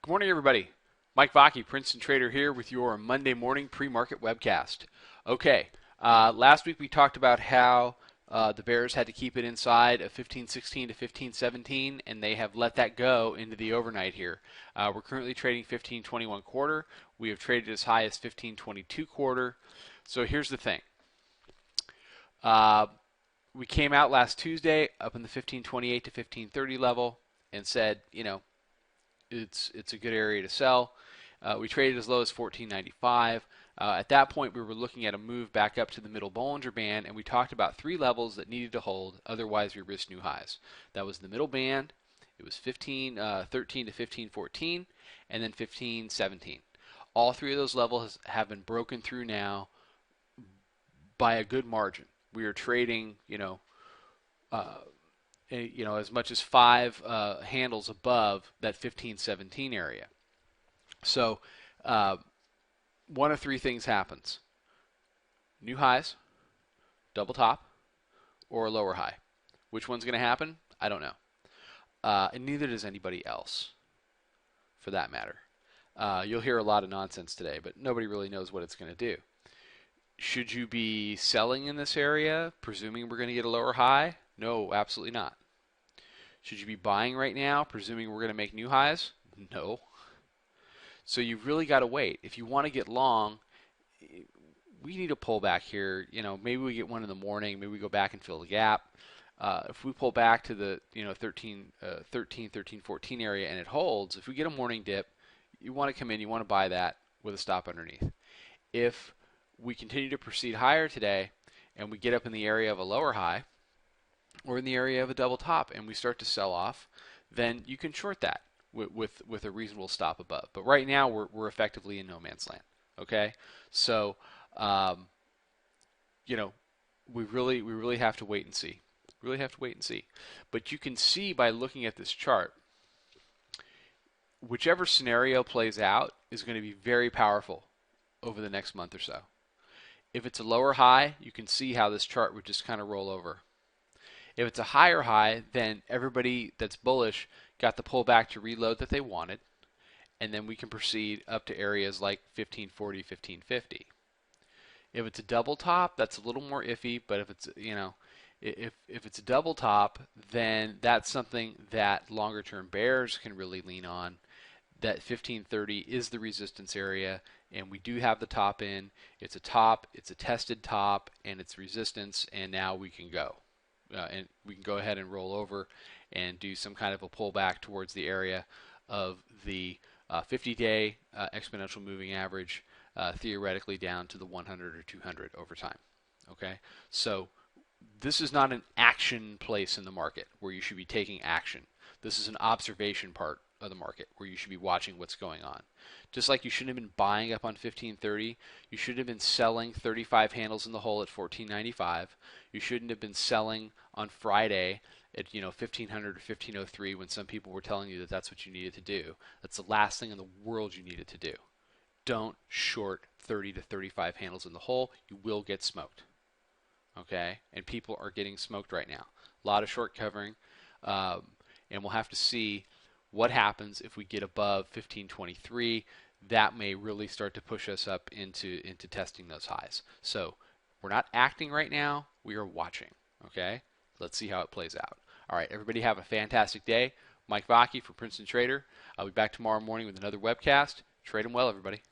Good morning, everybody. Mike Vacchi, Princeton Trader here with your Monday morning pre-market webcast. Okay, last week we talked about how the Bears had to keep it inside of 15.16 to 15.17, and they have let that go into the overnight here. We're currently trading 15.21 quarter. We have traded as high as 15.22 quarter. So here's the thing. We came out last Tuesday up in the 15.28 to 15.30 level and said, it's a good area to sell. We traded as low as 14.95. At that point, we were looking at a move back up to the middle Bollinger Band, and we talked about three levels that needed to hold, otherwise we risked new highs. That was the middle band, it was 15.13 to 15.14, and then 15.17. All three of those levels have been broken through now by a good margin. We are trading, as much as five handles above that 15.17 area. So one of three things happens. New highs, double top, or a lower high. Which one's going to happen? I don't know. And neither does anybody else, for that matter. You'll hear a lot of nonsense today, but nobody really knows what it's going to do. Should you be selling in this area, presuming we're going to get a lower high? No, absolutely not. Should you be buying right now, presuming we're going to make new highs? No. So you've really got to wait. If you want to get long, we need a pullback here. Maybe we get one in the morning. Maybe we go back and fill the gap. If we pull back to the 13.14 area and it holds, if we get a morning dip, you want to come in. You want to buy that with a stop underneath. If we continue to proceed higher today and we get up in the area of a lower high, or in the area of a double top, and we start to sell off, then you can short that with a reasonable stop above. But right now, we're effectively in no man's land. Okay, so we really have to wait and see. Really have to wait and see. But you can see by looking at this chart, whichever scenario plays out is going to be very powerful over the next month or so. If it's a lower high, you can see how this chart would just kind of roll over. If it's a higher high, then everybody that's bullish got the pullback to reload that they wanted, and then we can proceed up to areas like 1540, 1550. If it's a double top, that's a little more iffy, but if it's if it's a double top, then that's something that longer term bears can really lean on. That 1530 is the resistance area, and we do have the top in. It's a top, it's a tested top, and it's resistance, and now we can go. And we can go ahead and roll over and do some kind of a pullback towards the area of the 50-day exponential moving average, theoretically down to the 100 or 200 over time. Okay, so this is not an action place in the market where you should be taking action. This is an observation part of the market where you should be watching what's going on. Just like you shouldn't have been buying up on 1530, you should have been selling 35 handles in the hole at 14.95. You shouldn't have been selling on Friday at 1500 or 1503 when some people were telling you that that's what you needed to do. That's the last thing in the world you needed to do. Don't short 30 to 35 handles in the hole. You will get smoked. Okay? And people are getting smoked right now. A lot of short covering, and we'll have to see what happens if we get above 1523. That may really start to push us up into testing those highs. So we're not acting right now. We are watching. Okay? Let's see how it plays out. All right, everybody have a fantastic day. Mike Vacchi for Princeton Trader. I'll be back tomorrow morning with another webcast. Trade them well, everybody.